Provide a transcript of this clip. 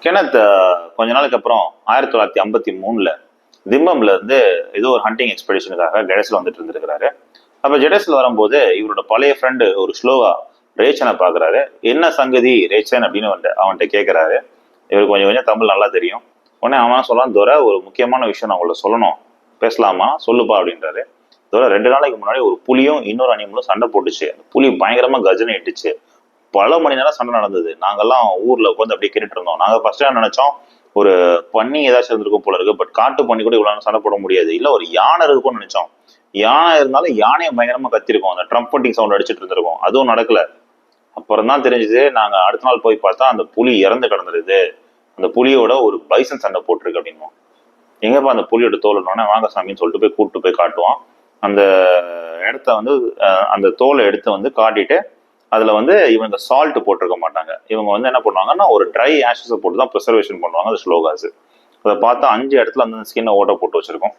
Kenneth கொஞ்ச நாளுக்கு அப்புறம் 1953 திம்பம்ல இருந்து ஏதோ ஒரு ஹண்டிங் எக்ஸ்பெடிஷனுக்காக ஜெடஸ்ல வந்துட்டு இருந்திருக்கிறாரு. அப்ப ஜெடஸ்ல வரும்போது இவரோட பழைய ஃப்ரெண்டு ஒரு ஸ்லோவா ரேச்சனை பாக்குறாரு. என்ன சங்கதி ரேச்சன் அப்படின்னு அவன்கிட்ட கேட்கிறாரு. இவருக்கு கொஞ்சம் கொஞ்சம் தமிழ் நல்லா தெரியும். உடனே அவன் சொல்லலாம், தோற ஒரு முக்கியமான விஷயம் நான் உங்கள்ட்ட சொல்லணும், பேசலாமா, சொல்லுப்பா அப்படின்றாரு. தோற 2 நாளைக்கு முன்னாடி ஒரு புலியும் இன்னொரு அனிமலும் சண்டை போட்டுச்சு. புலி பயங்கரமா கஜனை இட்டுச்சு. பல மணி நேரம் சண்டை நடந்தது. நாங்கெல்லாம் ஊர்ல உட்காந்து அப்படியே கேட்டுட்டு இருந்தோம். நாங்க ஃபர்ஸ்ட் என்ன நினைச்சோம், ஒரு பன்னி ஏதாச்சும் இருந்திருக்கும் போல இருக்கு. பட் காட்டு பண்ணி கூட இவ்வளவு சண்டை போட முடியாது. இல்ல ஒரு யானை இருக்கும்னு நினைச்சோம். யானை இருந்தாலும் யானையை பயங்கரமா கத்திருக்கோம். அந்த ட்ரம்பட்டிங் சவுண்ட் அடிச்சிட்டு இருந்திருக்கோம். அதுவும் நடக்கல. அப்புறம் தான் தெரிஞ்சது, நாங்க அடுத்த நாள் போய் பார்த்தா அந்த புலி இறந்து கிடந்துருது. அந்த புலியோட ஒரு பைசன் சண்டை போட்டிருக்கு அப்படின்னுவோம். எங்கப்பா அந்த புலியோட தோல்னோடனே வாங்க சாமின்னு சொல்லிட்டு போய் கூப்பிட்டு போய் காட்டுவோம். அந்த இடத்த வந்து அந்த தோலை எடுத்து வந்து காட்டிட்டு அதுல வந்து இவங்க சால்ட் போட்டிருக்க மாட்டாங்க. இவங்க வந்து என்ன பண்ணுவாங்கன்னா ஒரு ட்ரை ஆஷஸை போட்டு தான் ப்ரிசர்வேஷன் பண்ணுவாங்க. அது ஸ்லோகாஸ். அதை பார்த்தா 5 இடத்துல அந்த ஸ்கின்னை ஓட்ட போட்டு வச்சிருக்கோம்.